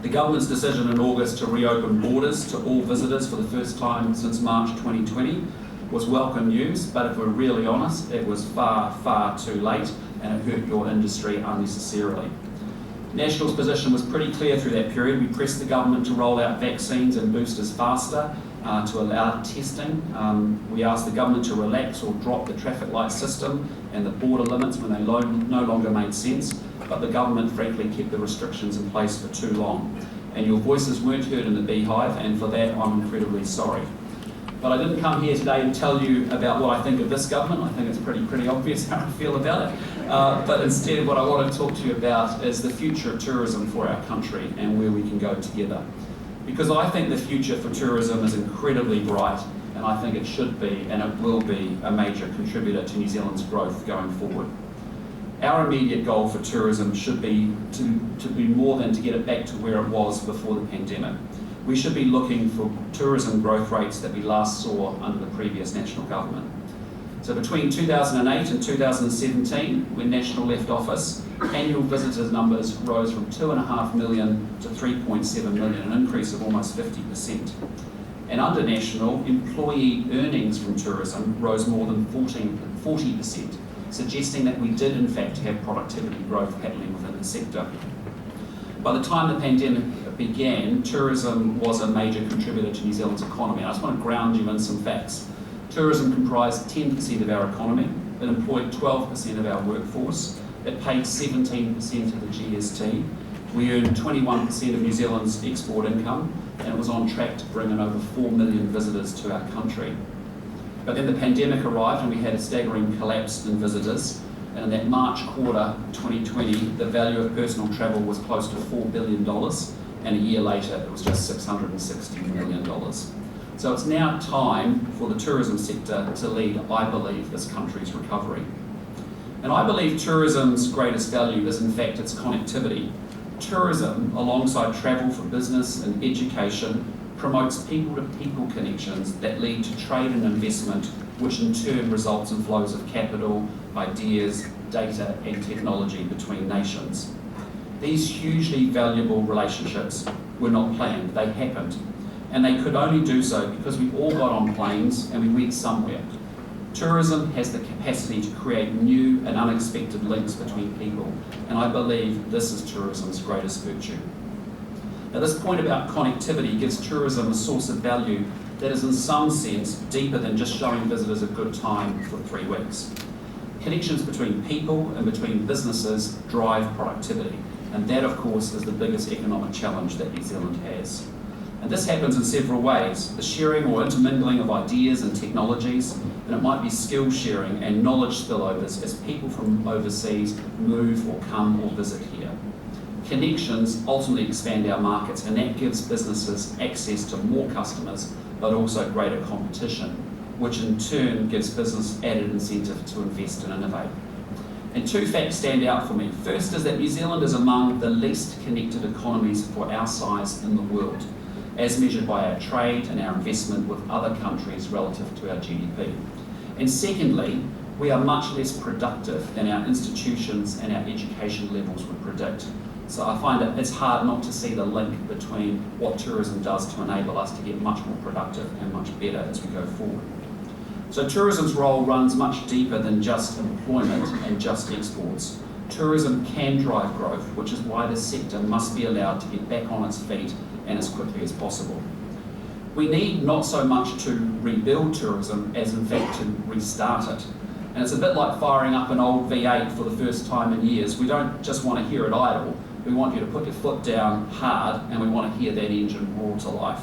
The government's decision in August to reopen borders to all visitors for the first time since March 2020 was welcome news, but if we're really honest, it was far, far too late and it hurt your industry unnecessarily. National's position was pretty clear through that period. We pressed the government to roll out vaccines and boosters faster, to allow testing. We asked the government to relax or drop the traffic light system and the border limits when they no longer made sense, but the government frankly kept the restrictions in place for too long. And your voices weren't heard in the beehive, and for that I'm incredibly sorry. But I didn't come here today to tell you about what I think of this government. I think it's pretty obvious how I feel about it. But instead what I want to talk to you about is the future of tourism for our country and where we can go together. Because I think the future for tourism is incredibly bright, and I think it should be and it will be a major contributor to New Zealand's growth going forward. Our immediate goal for tourism should be to be more than to get it back to where it was before the pandemic. We should be looking for tourism growth rates that we last saw under the previous National government. So between 2008 and 2017, when National left office, annual visitors numbers rose from 2.5 million to 3.7 million, an increase of almost 50%. And under National, employee earnings from tourism rose more than 40%, suggesting that we did in fact have productivity growth happening within the sector. By the time the pandemic began, tourism was a major contributor to New Zealand's economy. I just want to ground you in some facts. Tourism comprised 10% of our economy, it employed 12% of our workforce, it paid 17% of the GST, we earned 21% of New Zealand's export income, and it was on track to bring in over 4 million visitors to our country. But then the pandemic arrived and we had a staggering collapse in visitors, and in that March quarter 2020, the value of personal travel was close to $4 billion, and a year later it was just $660 million. So it's now time for the tourism sector to lead, I believe, this country's recovery. And I believe tourism's greatest value is in fact its connectivity. Tourism, alongside travel for business and education, promotes people-to-people connections that lead to trade and investment, which in turn results in flows of capital, ideas, data and technology between nations. These hugely valuable relationships were not planned, they happened. And they could only do so because we all got on planes and we went somewhere. Tourism has the capacity to create new and unexpected links between people, and I believe this is tourism's greatest virtue. Now, this point about connectivity gives tourism a source of value that is in some sense deeper than just showing visitors a good time for 3 weeks. Connections between people and between businesses drive productivity, and that of course is the biggest economic challenge that New Zealand has. And this happens in several ways: the sharing or intermingling of ideas and technologies, and it might be skill sharing and knowledge spillovers as people from overseas move or come or visit here. Connections ultimately expand our markets, and that gives businesses access to more customers, but also greater competition, which in turn gives business added incentive to invest and innovate. And 2 facts stand out for me. First is that New Zealand is among the least connected economies for our size in the world, as measured by our trade and our investment with other countries relative to our GDP. And secondly, we are much less productive than our institutions and our education levels would predict. So I find it's hard not to see the link between what tourism does to enable us to get much more productive and much better as we go forward. So tourism's role runs much deeper than just employment and just exports. Tourism can drive growth, which is why the sector must be allowed to get back on its feet and as quickly as possible. We need not so much to rebuild tourism as in fact to restart it. And it's a bit like firing up an old V8 for the first time in years. We don't just want to hear it idle. We want you to put your foot down hard, and we want to hear that engine roar to life.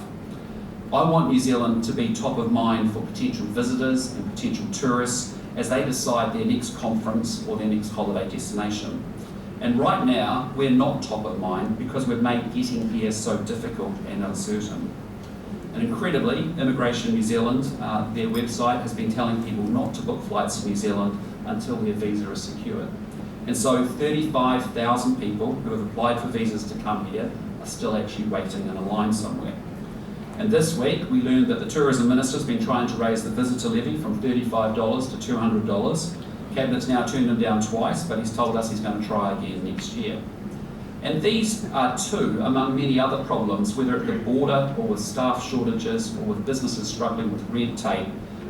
I want New Zealand to be top of mind for potential visitors and potential tourists as they decide their next conference or their next holiday destination. And right now, we're not top of mind because we've made getting here so difficult and uncertain. And incredibly, Immigration New Zealand, their website, has been telling people not to book flights to New Zealand until their visa is secured. And so 35,000 people who have applied for visas to come here are still actually waiting in a line somewhere. And this week, we learned that the Tourism Minister's been trying to raise the visitor levy from $35 to $200. Cabinet's now turned him down twice, but he's told us he's going to try again next year. And these are two among many other problems, whether at the border or with staff shortages or with businesses struggling with red tape,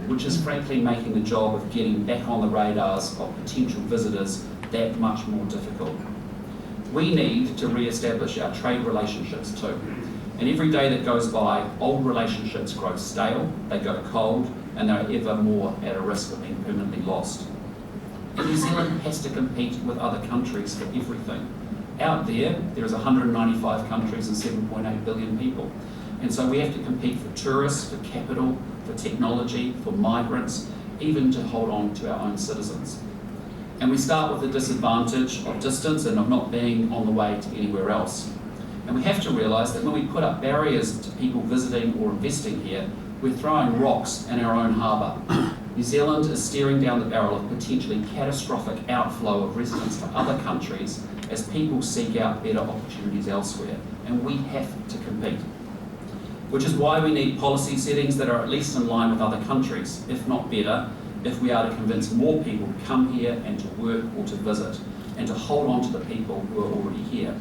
which is frankly making the job of getting back on the radars of potential visitors that much more difficult. We need to re-establish our trade relationships too. And every day that goes by, old relationships grow stale, they go cold, and they're ever more at a risk of being permanently lost. And New Zealand has to compete with other countries for everything. Out there is 195 countries and 7.8 billion people. And so we have to compete for tourists, for capital, for technology, for migrants, even to hold on to our own citizens. And we start with the disadvantage of distance and of not being on the way to anywhere else. And we have to realise that when we put up barriers to people visiting or investing here, we're throwing rocks in our own harbour. New Zealand is staring down the barrel of potentially catastrophic outflow of residents to other countries as people seek out better opportunities elsewhere, and we have to compete. Which is why we need policy settings that are at least in line with other countries, if not better, if we are to convince more people to come here and to work or to visit, and to hold on to the people who are already here.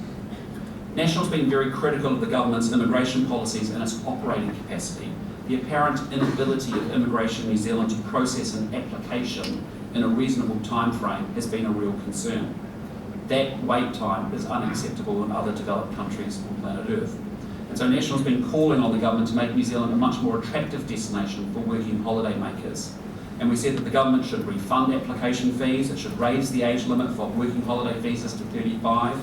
National's been very critical of the government's immigration policies and its operating capacity. The apparent inability of Immigration New Zealand to process an application in a reasonable time frame has been a real concern. That wait time is unacceptable in other developed countries on planet Earth. And so National's been calling on the government to make New Zealand a much more attractive destination for working holiday makers. And we said that the government should refund application fees, it should raise the age limit for working holiday visas to 35,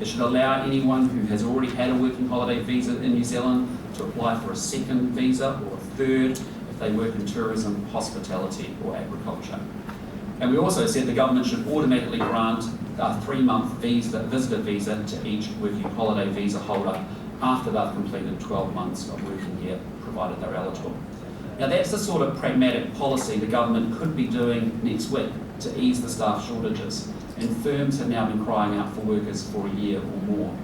it should allow anyone who has already had a working holiday visa in New Zealand to apply for a second visa or a third if they work in tourism, hospitality or agriculture. And we also said the government should automatically grant a 3-month visitor visa to each working holiday visa holder after they've completed 12 months of working here, provided they're eligible. Now that's the sort of pragmatic policy the government could be doing next week to ease the staff shortages, and firms have now been crying out for workers for a year or more.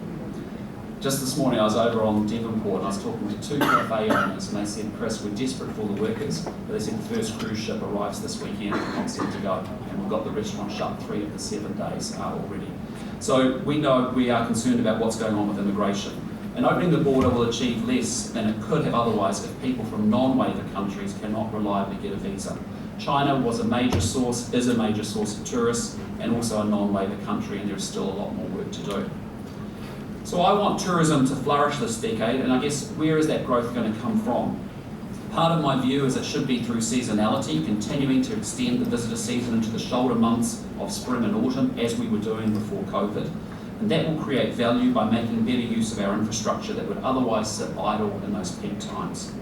Just this morning I was over on Devonport and I was talking to 2 cafe owners and they said, Chris, we're desperate for the workers, but they said the first cruise ship arrives this weekend and not set to go, and we've got the restaurant shut 3 of the 7 days already. So we know we are concerned about what's going on with immigration. And opening the border will achieve less than it could have otherwise if people from non-waiver countries cannot reliably get a visa. China was a major source, is a major source of tourists, and also a non-waiver country, and there's still a lot more work to do. So I want tourism to flourish this decade, and I guess where is that growth going to come from? Part of my view is it should be through seasonality, continuing to extend the visitor season into the shoulder months of spring and autumn, as we were doing before COVID. And that will create value by making better use of our infrastructure that would otherwise sit idle in those peak times.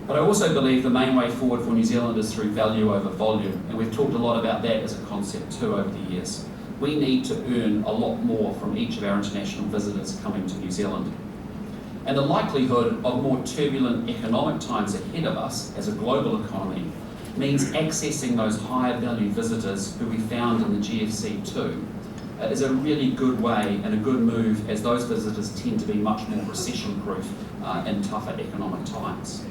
But I also believe the main way forward for New Zealand is through value over volume, and we've talked a lot about that as a concept too over the years. We need to earn a lot more from each of our international visitors coming to New Zealand. And the likelihood of more turbulent economic times ahead of us as a global economy means accessing those higher value visitors who we found in the GFC too is a really good way and a good move, as those visitors tend to be much more recession-proof in tougher economic times.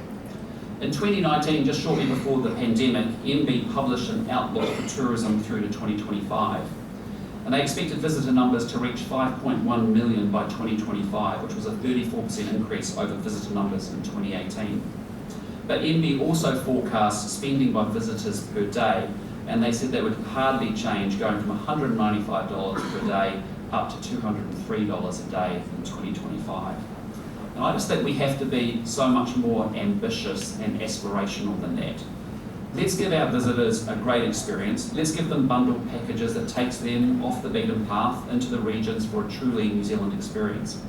In 2019, just shortly before the pandemic, MB published an outlook for tourism through to 2025. And they expected visitor numbers to reach 5.1 million by 2025, which was a 34% increase over visitor numbers in 2018. But MB also forecast spending by visitors per day, and they said that would hardly change, going from $195 per day up to $203 a day in 2025. And I just think we have to be so much more ambitious and aspirational than that. Let's give our visitors a great experience. Let's give them bundled packages that takes them off the beaten path into the regions for a truly New Zealand experience.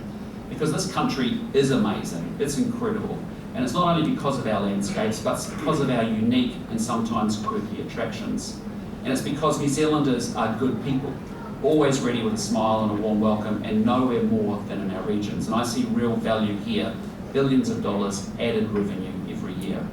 Because this country is amazing, it's incredible. And it's not only because of our landscapes, but it's because of our unique and sometimes quirky attractions. And it's because New Zealanders are good people, always ready with a smile and a warm welcome, and nowhere more than in our regions. And I see real value here, billions of dollars added revenue every year.